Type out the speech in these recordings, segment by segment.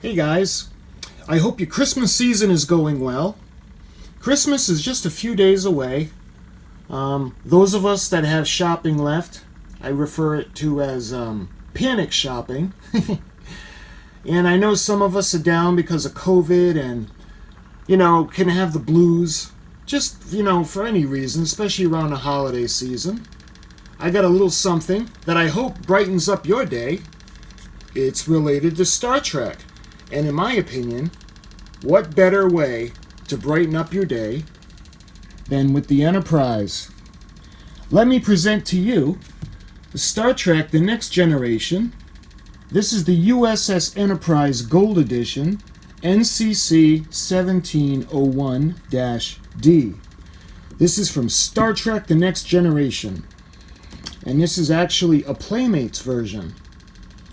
Hey guys, I hope your Christmas season is going well. Christmas is just a few days away. Those of us that have shopping left, I refer it to as panic shopping. And I know some of us are down because of COVID and, can have the blues. Just, for any reason, especially around the holiday season. I got a little something that I hope brightens up your day. It's related to Star Trek. And in my opinion, what better way to brighten up your day than with the Enterprise? Let me present to you the Star Trek The Next Generation. This is the U.S.S. Enterprise Gold Edition, NCC-1701-D. This is from Star Trek The Next Generation. And this is actually a Playmates version.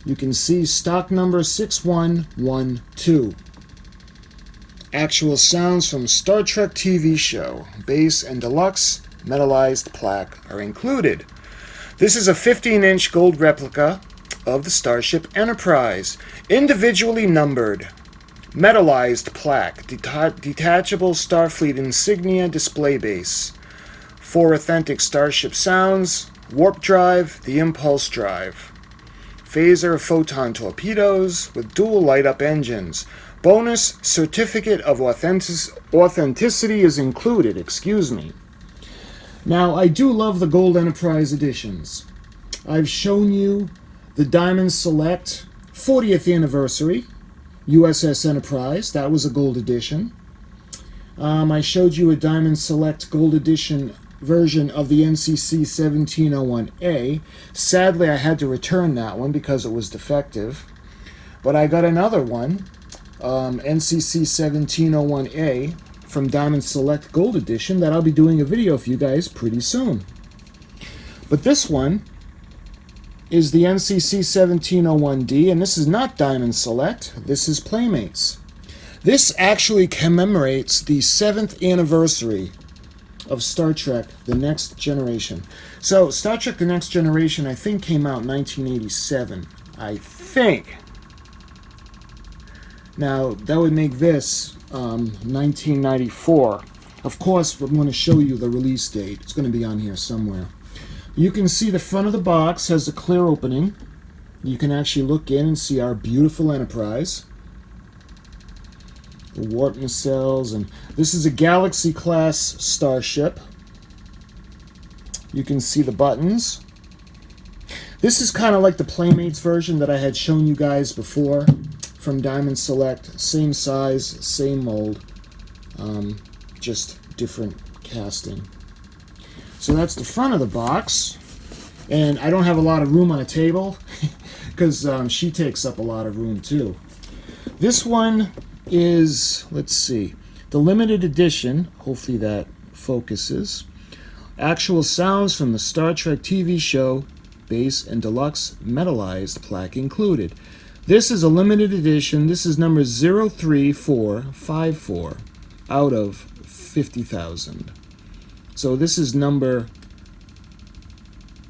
You can see stock number 6112. Actual sounds from Star Trek TV show. Base and deluxe metallized plaque are included. This is a 15-inch gold replica of the Starship Enterprise, individually numbered. Metallized plaque, detachable Starfleet insignia display base. 4 authentic Starship sounds, warp drive, the impulse drive. Phaser photon torpedoes with dual light-up engines. Bonus certificate of authenticity is included, Now, I do love the Gold Enterprise editions. I've shown you the Diamond Select 40th anniversary, U.S.S. Enterprise. That was a gold edition. I showed you a Diamond Select Gold Edition version of the NCC-1701-A. Sadly, I had to return that one because it was defective. But I got another one, NCC-1701-A, from Diamond Select Gold Edition, that I'll be doing a video for you guys pretty soon. But this one is the NCC-1701-D, and this is not Diamond Select, this is Playmates. This actually commemorates the 7th anniversary of Star Trek The Next Generation. So, Star Trek The Next Generation, I think, came out in 1987. I think. Now, that would make this 1994. Of course, I'm going to show you the release date. It's going to be on here somewhere. You can see the front of the box has a clear opening. You can actually look in and see our beautiful Enterprise. The warp nacelles, and this is a Galaxy class starship. You can see the buttons. This is kind of like the Playmates version that I had shown you guys before from Diamond Select. Same size, same mold, just different casting. So that's the front of the box, and I don't have a lot of room on a table because she takes up a lot of room too. This one is, let's see, the limited edition. Hopefully that focuses. Actual sounds from the Star Trek TV show, base and deluxe metallized plaque included. This is a limited edition. This is number 03454 out of 50,000. So this is number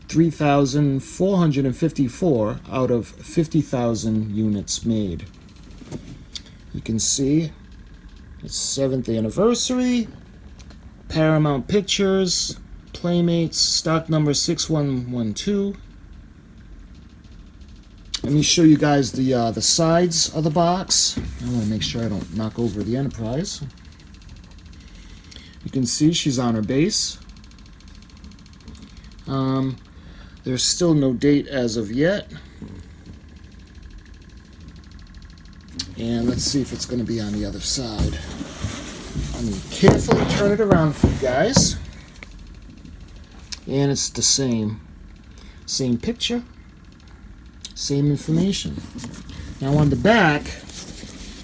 3,454 out of 50,000 units made. You can see it's 7th anniversary, Paramount Pictures, Playmates, stock number 6112. Let me show you guys the sides of the box. I want to make sure I don't knock over the Enterprise. You can see she's on her base. There's still no date as of yet. And let's see if it's going to be on the other side. I'm going to carefully turn it around for you guys. And it's the same. Same picture. Same information. Now on the back,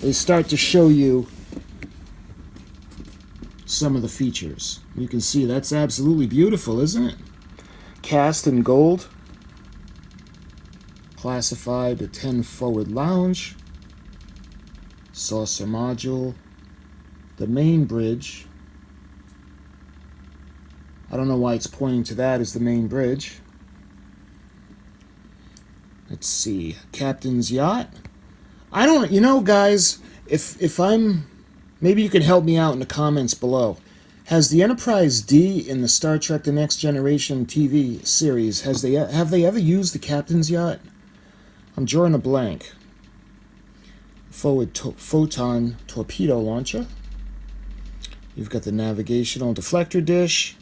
they start to show you some of the features. You can see that's absolutely beautiful, isn't it? Cast in gold. Classified to 10 forward lounge. Saucer module, the main bridge. I don't know why it's pointing to that as the main bridge. Let's see, Captain's Yacht, I don't, you know, guys, if I'm, maybe you can help me out in the comments below. Has the Enterprise D in the Star Trek The Next Generation TV series, have they ever used the captain's yacht? I'm drawing a blank. Forward photon torpedo launcher. You've got the navigational deflector dish,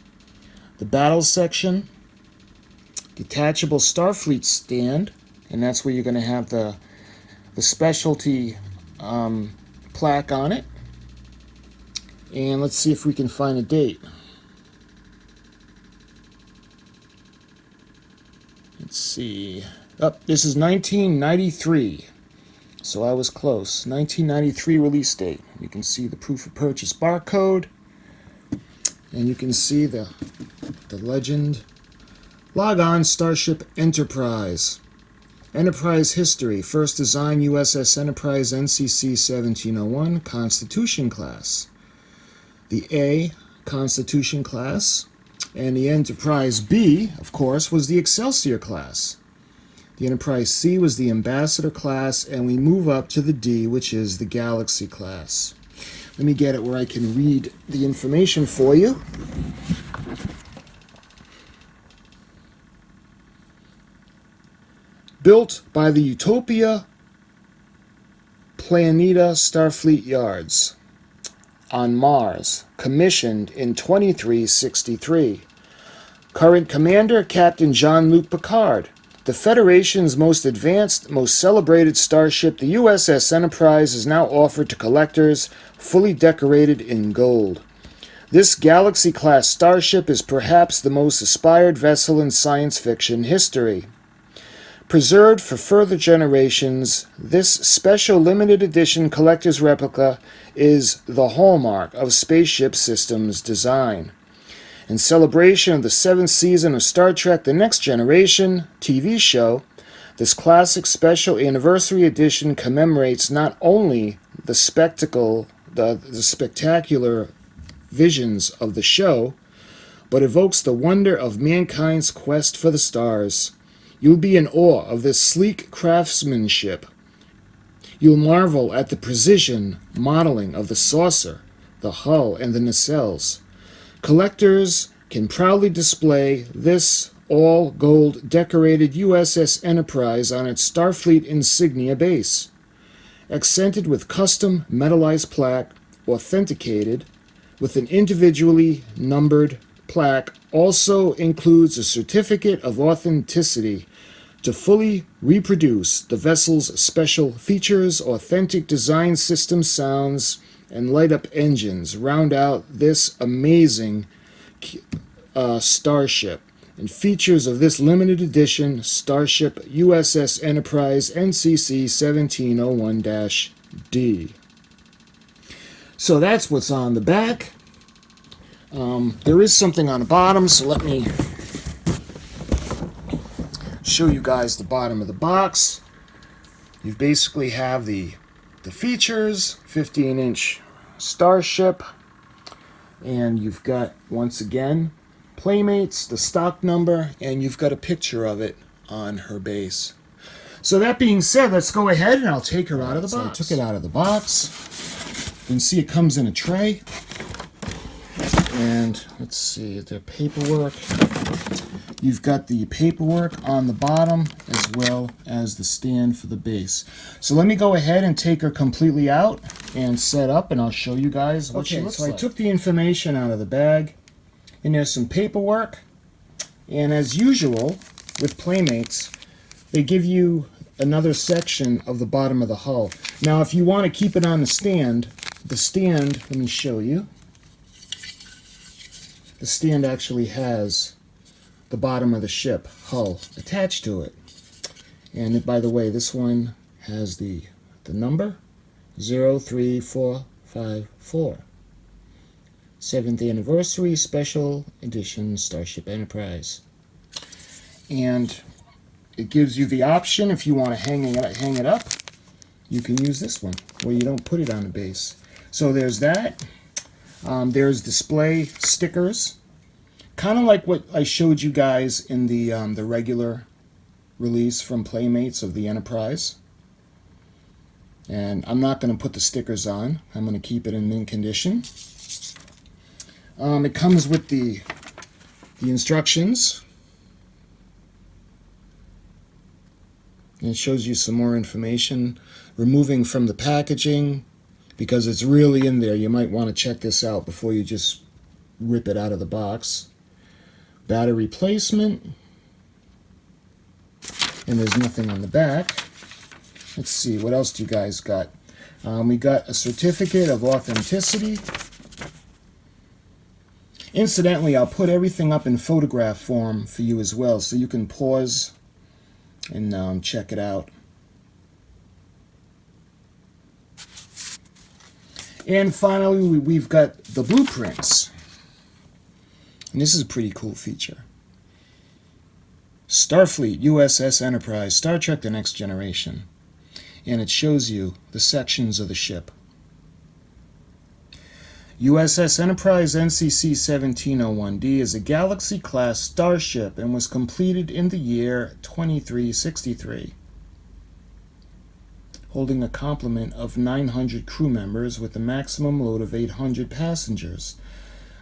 the battle section, detachable Starfleet stand, and that's where you're going to have the specialty plaque on it. And let's see if we can find a date. Let's see. This is 1993. So I was close. 1993 release date. You can see the proof of purchase barcode. And you can see the legend. Log on Starship Enterprise. Enterprise history. First design U.S.S. Enterprise NCC-1701 Constitution class. The A, Constitution class, and the Enterprise B, of course, was the Excelsior class. The Enterprise C was the Ambassador class, and we move up to the D, which is the Galaxy class. Let me get it where I can read the information for you. Built by the Utopia Planeta Starfleet Yards on Mars, commissioned in 2363. Current commander, Captain Jean-Luc Picard. The Federation's most advanced, most celebrated starship, the U.S.S. Enterprise, is now offered to collectors, fully decorated in gold. This Galaxy-class starship is perhaps the most aspired vessel in science fiction history. Preserved for further generations, this special limited edition collector's replica is the hallmark of Spaceship Systems design. In celebration of the 7th season of Star Trek The Next Generation TV show, this classic special anniversary edition commemorates not only the spectacular visions of the show, but evokes the wonder of mankind's quest for the stars. You'll be in awe of this sleek craftsmanship. You'll marvel at the precision modeling of the saucer, the hull, and the nacelles. Collectors can proudly display this all-gold decorated U.S.S. Enterprise on its Starfleet insignia base. Accented with custom metallized plaque, authenticated with an individually numbered plaque, also includes a certificate of authenticity to fully reproduce the vessel's special features, authentic design system sounds, and light-up engines round out this amazing starship. And features of this limited edition starship U.S.S. Enterprise NCC-1701-D. So that's what's on the back. There is something on the bottom, so let me show you guys the bottom of the box. You basically have the features, 15-inch starship, and you've got, once again, Playmates, the stock number, and you've got a picture of it on her base. So that being said, let's go ahead and I'll take her out of the box. So I took it out of the box. You can see it comes in a tray. And let's see, the paperwork. You've got the paperwork on the bottom as well as the stand for the base. So let me go ahead and take her completely out and set up, and I'll show you guys what she looks like. So I took the information out of the bag, and there's some paperwork. And as usual with Playmates, they give you another section of the bottom of the hull. Now, if you want to keep it on the stand, let me show you. The stand actually has the bottom of the ship hull attached to it. And by the way, this one has the number 03454. 7th Anniversary Special Edition Starship Enterprise. And it gives you the option, if you want to hang it up, you can use this one, where you don't put it on the base. So there's that. There's display stickers, kind of like what I showed you guys in the regular release from Playmates of the Enterprise. And I'm not going to put the stickers on. I'm going to keep it in mint condition. It comes with the instructions. And it shows you some more information. Removing from the packaging, because it's really in there. You might want to check this out before you just rip it out of the box. Battery placement. And there's nothing on the back. Let's see, what else do you guys got? We got a certificate of authenticity. Incidentally, I'll put everything up in photograph form for you as well, so you can pause and check it out. And finally, we've got the blueprints. And this is a pretty cool feature. Starfleet, U.S.S. Enterprise, Star Trek The Next Generation. And it shows you the sections of the ship. U.S.S. Enterprise NCC-1701-D is a Galaxy-class starship and was completed in the year 2363, holding a complement of 900 crew members with a maximum load of 800 passengers.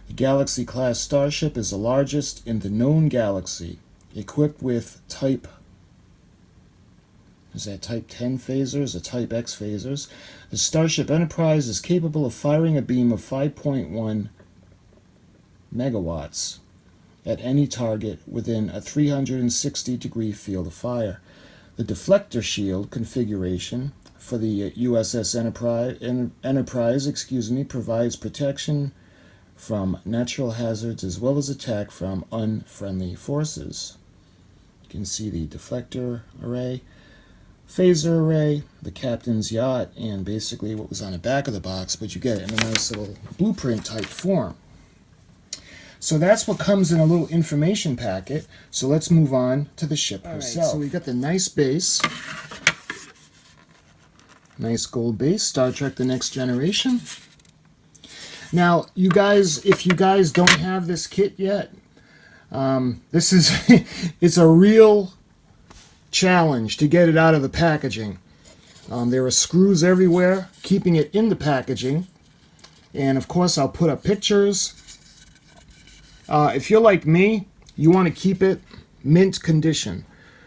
The Galaxy-class starship is the largest in the known galaxy, equipped with Type 10 phasers or Type X phasers. The Starship Enterprise is capable of firing a beam of 5.1 megawatts at any target within a 360-degree field of fire. The deflector shield configuration for the U.S.S. Enterprise provides protection from natural hazards as well as attack from unfriendly forces. You can see the deflector array, phaser array, the captain's yacht, and basically what was on the back of the box, but you get it in a nice little blueprint type form. So that's what comes in a little information packet. So let's move on to the ship herself. So we got the nice base, nice gold base, Star Trek The Next Generation. Now, you guys, if you guys don't have this kit yet, this is it's a real challenge to get it out of the packaging. There are screws everywhere keeping it in the packaging, and of course I'll put up pictures. If you're like me, you want to keep it mint condition.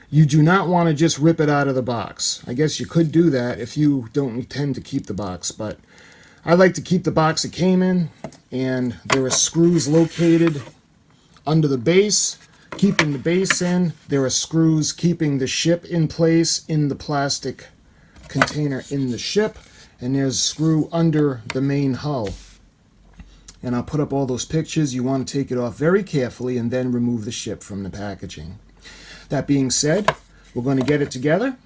You do not want to just rip it out of the box. I guess you could do that if you don't intend to keep the box, but I like to keep the box it came in, and there are screws located under the base keeping the base in. There are screws keeping the ship in place in the plastic container in the ship, and there's a screw under the main hull. And I'll put up all those pictures. You want to take it off very carefully and then remove the ship from the packaging. That being said, we're going to get it together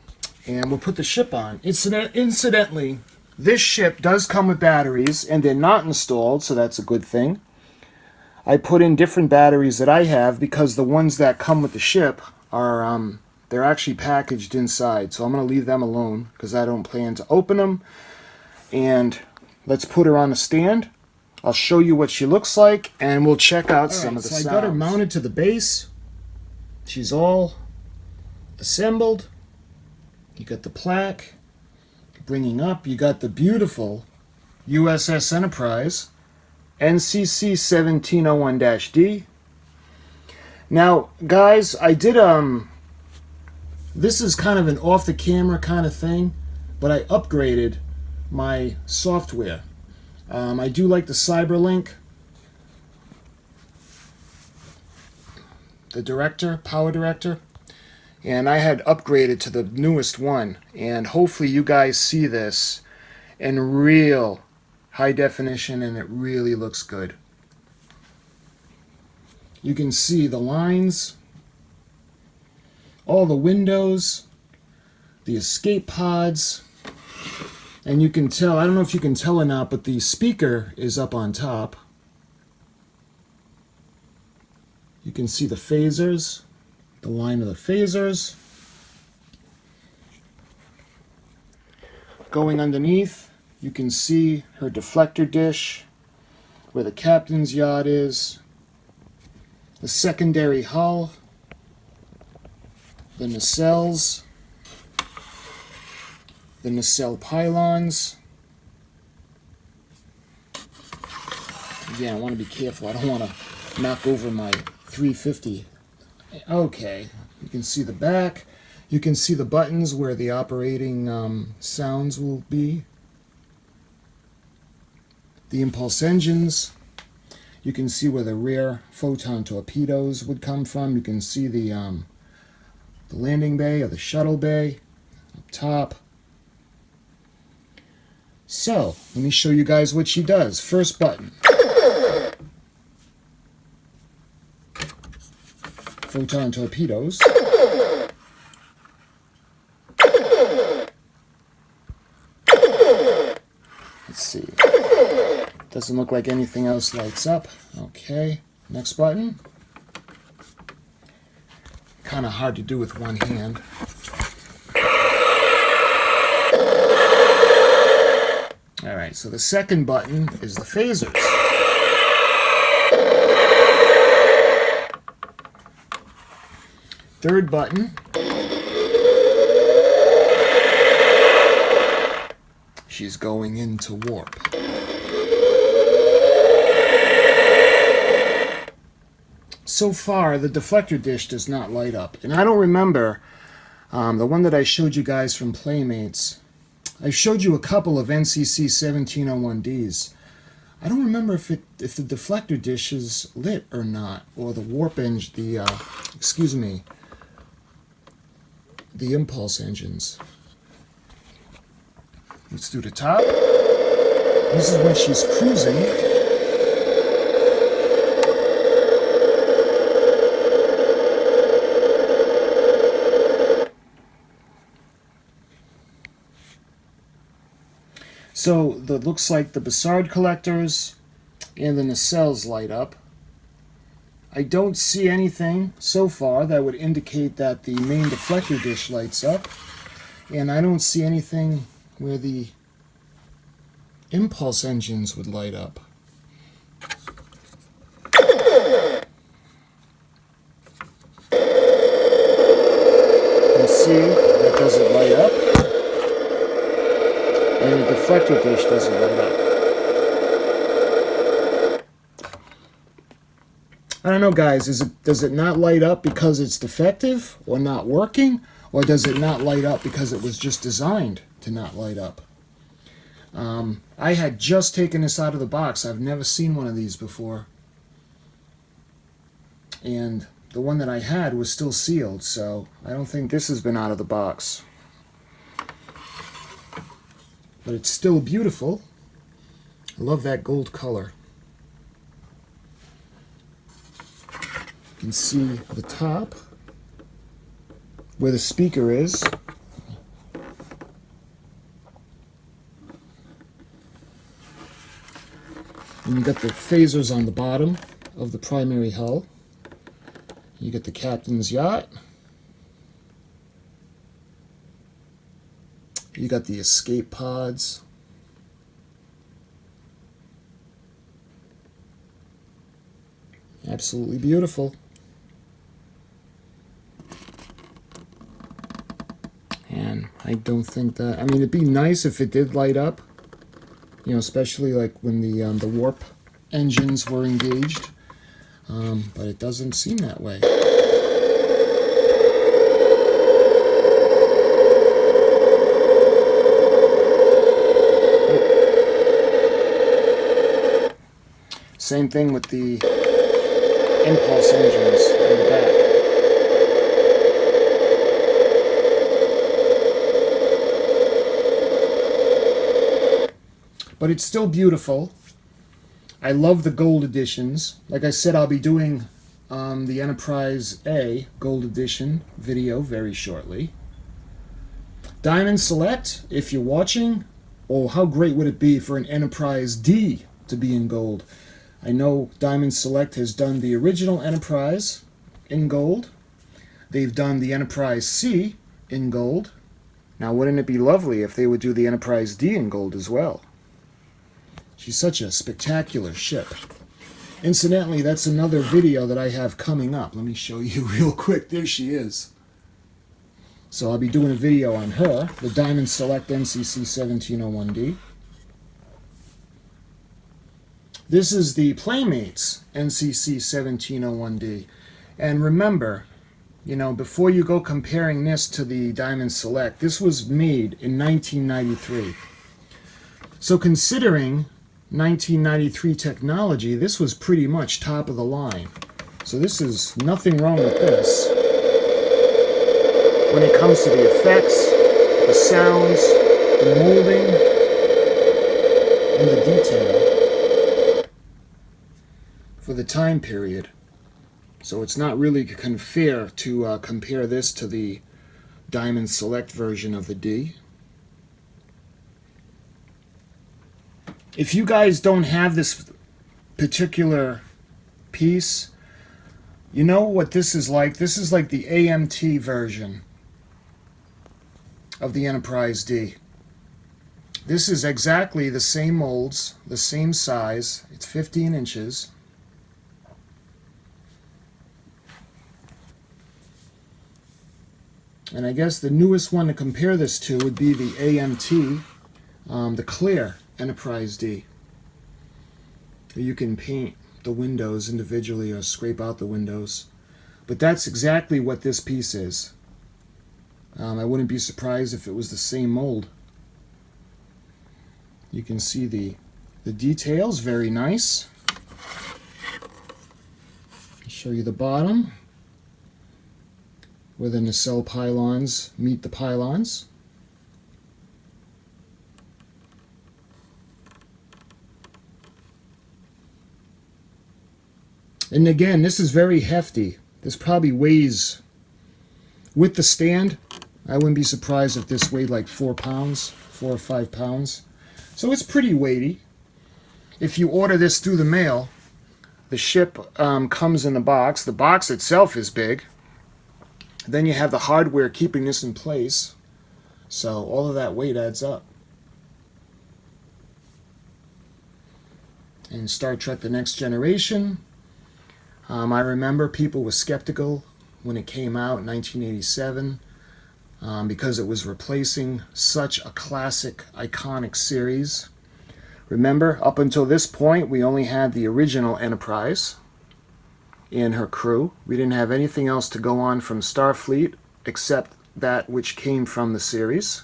and we'll put the ship on. Incidentally, this ship does come with batteries and they're not installed, so that's a good thing. I put in different batteries that I have because the ones that come with the ship are they're actually packaged inside, so I'm going to leave them alone because I don't plan to open them. And let's put her on a stand. I'll show you what she looks like, and we'll check out some of the sounds. I got her mounted to the base. She's all assembled. You got the plaque bringing up. You got the beautiful U.S.S. Enterprise, NCC-1701-D. Now, guys, I did this is kind of an off-the-camera kind of thing, but I upgraded my software. I do like the Cyberlink, the Power Director, and I had upgraded to the newest one, and hopefully you guys see this in real high definition, and it really looks good. You can see the lines, all the windows, the escape pods, and you can tell, I don't know if you can tell or not, but the speaker is up on top. You can see the phasers, the line of the phasers. Going underneath, you can see her deflector dish, where the captain's yacht is, the secondary hull, the nacelles, the nacelle pylons. Again, I want to be careful. I don't want to knock over my 350. Okay, you can see the back. You can see the buttons where the operating sounds will be. The impulse engines. You can see where the rear photon torpedoes would come from. You can see the landing bay or the shuttle bay up top. So, let me show you guys what she does. First button. Photon torpedoes. Let's see. Doesn't look like anything else lights up. Okay, next button. Kind of hard to do with one hand. Alright, so the second button is the phasers. Third button. She's going into warp. So far, the deflector dish does not light up. And I don't remember the one that I showed you guys from Playmates. I showed you a couple of NCC-1701-Ds. I don't remember if the deflector dish is lit or not, or the warp engine, the impulse engines. Let's do the top. This is when she's cruising. So that looks like the Bassard collectors and the nacelles light up. I don't see anything so far that would indicate that the main deflector dish lights up. And I don't see anything where the impulse engines would light up. You can see that doesn't light up. And the deflector dish doesn't light up. I don't know, guys. Does it not light up because it's defective or not working? Or does it not light up because it was just designed to not light up? I had just taken this out of the box. I've never seen one of these before. And the one that I had was still sealed, so I don't think this has been out of the box. But it's still beautiful. I love that gold color. You can see the top where the speaker is. And you got the phasers on the bottom of the primary hull. You get the captain's yacht. You got the escape pods. Absolutely beautiful. And I don't think that, I mean, it'd be nice if it did light up, you know, especially like when the warp engines were engaged, but it doesn't seem that way. Same thing with the impulse engines in the back. But it's still beautiful. I love the gold editions. Like I said, I'll be doing the Enterprise A Gold Edition video very shortly. Diamond Select, if you're watching, oh, how great would it be for an Enterprise D to be in gold? I know Diamond Select has done the original Enterprise in gold. They've done the Enterprise C in gold. Now, wouldn't it be lovely if they would do the Enterprise D in gold as well? She's such a spectacular ship. Incidentally, that's another video that I have coming up. Let me show you real quick. There she is. So I'll be doing a video on her, the Diamond Select NCC-1701-D. This is the Playmates NCC-1701-D. And remember, you know, before you go comparing this to the Diamond Select, this was made in 1993. So considering 1993 technology, this was pretty much top of the line. So this is nothing wrong with this. When it comes to the effects, the sounds, the molding, and the detail for the time period. So it's not really fair to compare this to the Diamond Select version of the D. If you guys don't have this particular piece, you know what this is like? This is like the AMT version of the Enterprise D. This is exactly the same molds, the same size. It's 15 inches. And I guess the newest one to compare this to would be the AMT, the clear Enterprise D. You can paint the windows individually or scrape out the windows. But that's exactly what this piece is. I wouldn't be surprised if it was the same mold. You can see the details, very nice. I'll show you the bottom, where the nacelle pylons meet the pylons. And again, this is very hefty. This probably weighs, with the stand, I wouldn't be surprised if this weighed like 4 pounds, 4 or 5 pounds. So it's pretty weighty. If you order this through the mail, the ship comes in the box. The box itself is big. Then you have the hardware keeping this in place. So all of that weight adds up. And Star Trek The Next Generation. I remember people were skeptical when it came out in 1987 because it was replacing such a classic, iconic series. Remember, up until this point, we only had the original Enterprise and her crew. We didn't have anything else to go on from Starfleet except that which came from the series.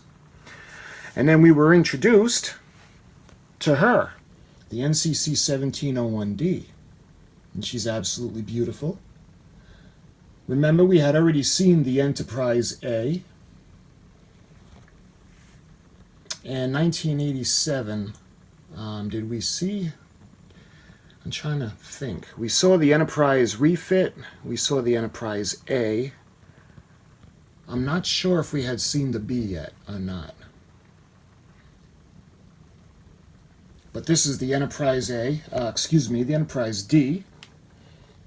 And then we were introduced to her, the NCC-1701-D. And she's absolutely beautiful. Remember, we had already seen the Enterprise A. And 1987, did we see? I'm trying to think. We saw the Enterprise refit. We saw the Enterprise A. I'm not sure if we had seen the B yet or not. But this is the Enterprise A, the Enterprise D.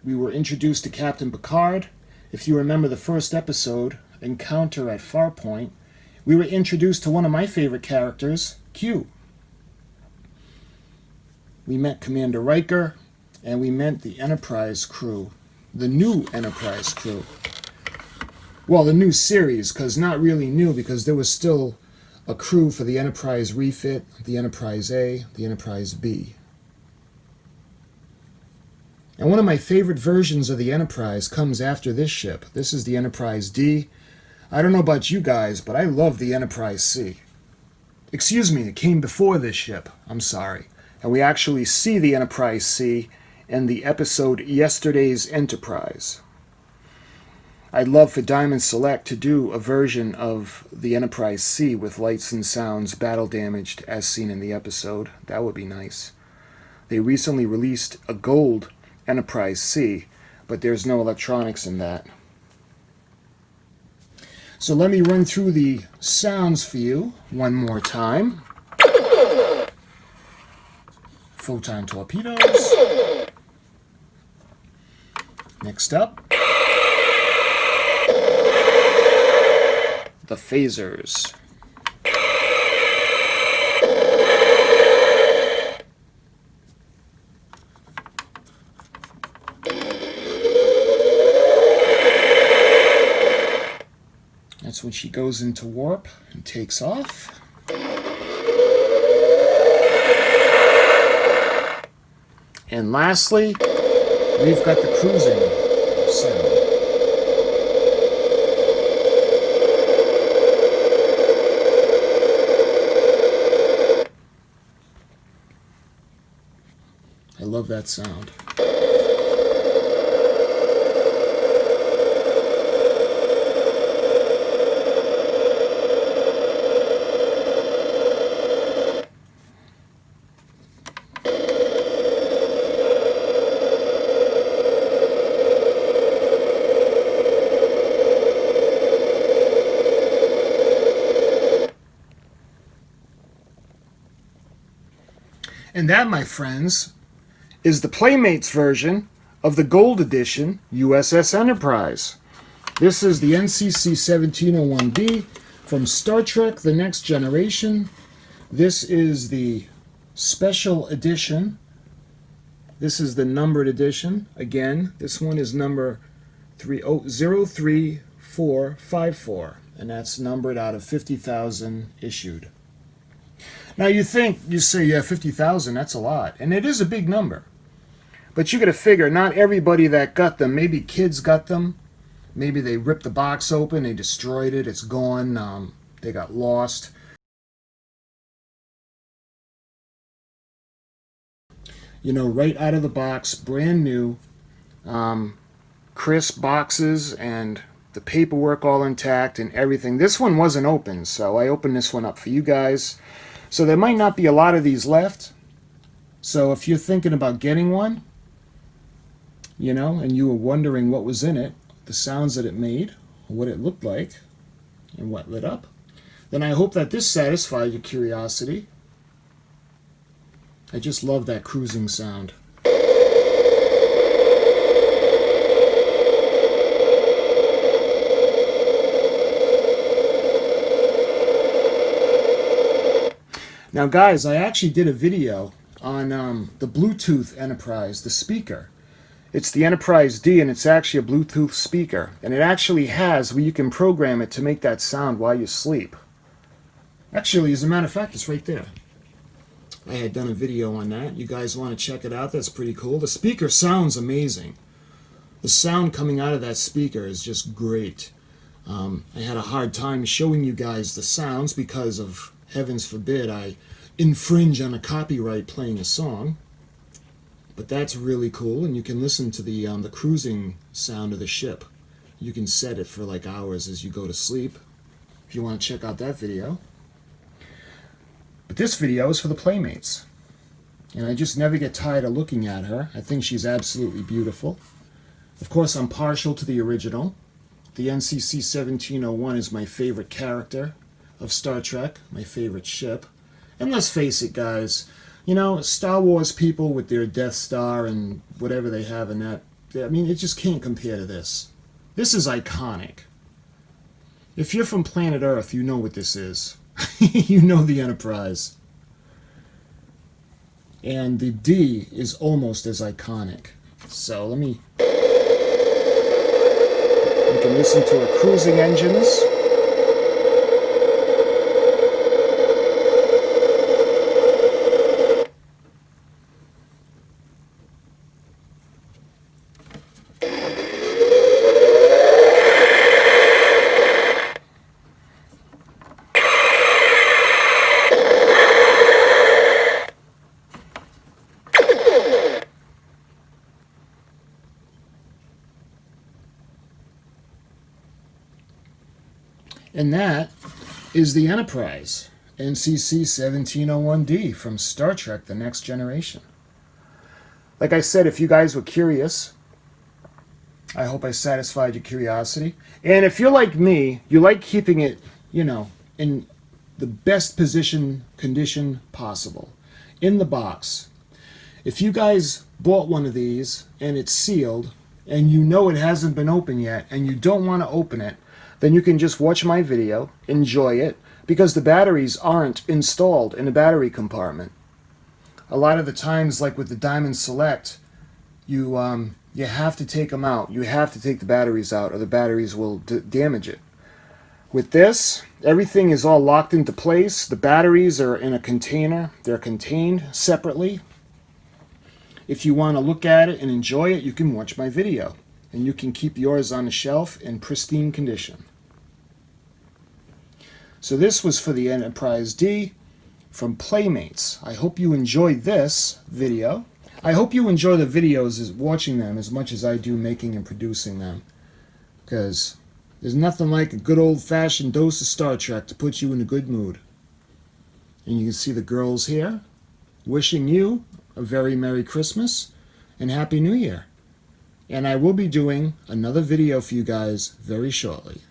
We were introduced to Captain Picard. If you remember the first episode, Encounter at Farpoint, we were introduced to one of my favorite characters, Q. We met Commander Riker, and we met the Enterprise crew, the new Enterprise crew. Well, the new series, because not really new, because there was still a crew for the Enterprise refit, the Enterprise A, the Enterprise B. And one of my favorite versions of the Enterprise comes after this ship. This is the Enterprise D. I don't know about you guys, but I love the Enterprise C. Excuse me, it came before this ship. I'm sorry. And we actually see the Enterprise C in the episode Yesterday's Enterprise. I'd love for Diamond Select to do a version of the Enterprise C with lights and sounds battle damaged as seen in the episode. That would be nice. They recently released a gold Enterprise C, but there's no electronics in that. So let me run through the sounds for you one more time. Photon torpedoes. Next up, the phasers. That's That's when she goes into warp and takes off. And lastly, we've got the cruising sound. I love that sound. And that, my friends, is the Playmates version of the Gold Edition U.S.S. Enterprise. This is the NCC-1701-D from Star Trek The Next Generation. This is the Special Edition. This is the numbered edition. Again, this one is number 03454, and that's numbered out of 50,000 issued. Now you say, yeah, 50,000, that's a lot. And it is a big number. But you got to figure, not everybody that got them, maybe kids got them. Maybe they ripped the box open, they destroyed it, it's gone, they got lost. You know, right out of the box, brand new, crisp boxes, and the paperwork all intact and everything. This one wasn't open, so I opened this one up for you guys. So there might not be a lot of these left. So if you're thinking about getting one, you know, and you were wondering what was in it, the sounds that it made, what it looked like, and what lit up, then I hope that this satisfied your curiosity. I just love that cruising sound. Now guys, I actually did a video on the Bluetooth Enterprise, the speaker. It's the Enterprise D, and it's actually a Bluetooth speaker. And it actually has where you can program it to make that sound while you sleep. Actually, as a matter of fact, it's right there. I had done a video on that. You guys want to check it out? That's pretty cool. The speaker sounds amazing. The sound coming out of that speaker is just great. I had a hard time showing you guys the sounds because of, heavens forbid, I infringe on a copyright playing a song. But that's really cool, and you can listen to the cruising sound of the ship. You can set it for like hours as you go to sleep, if you want to check out that video. But this video is for the Playmates. And I just never get tired of looking at her. I think she's absolutely beautiful. Of course, I'm partial to the original. The NCC-1701 is my favorite character of Star Trek, my favorite ship. And let's face it, guys, you know, Star Wars people with their Death Star and whatever they have in that, I mean, it just can't compare to this. This is iconic. If you're from planet Earth, you know what this is. You know the Enterprise. And the D is almost as iconic. So let me... You can listen to her cruising engines. And that is the Enterprise, NCC-1701-D from Star Trek The Next Generation. Like I said, if you guys were curious, I hope I satisfied your curiosity. And if you're like me, you like keeping it, you know, in the best condition possible, in the box. If you guys bought one of these and it's sealed and you know it hasn't been opened yet and you don't want to open it, then you can just watch my video, enjoy it, because the batteries aren't installed in a battery compartment. A lot of the times, like with the Diamond Select, you have to take them out. You have to take the batteries out or the batteries will damage it. With this, everything is all locked into place. The batteries are in a container. They're contained separately. If you want to look at it and enjoy it, you can watch my video. And you can keep yours on the shelf in pristine condition. So this was for the Enterprise D from Playmates. I hope you enjoyed this video. I hope you enjoy the videos watching them as much as I do making and producing them. Because there's nothing like a good old-fashioned dose of Star Trek to put you in a good mood. And you can see the girls here wishing you a very Merry Christmas and Happy New Year. And I will be doing another video for you guys very shortly.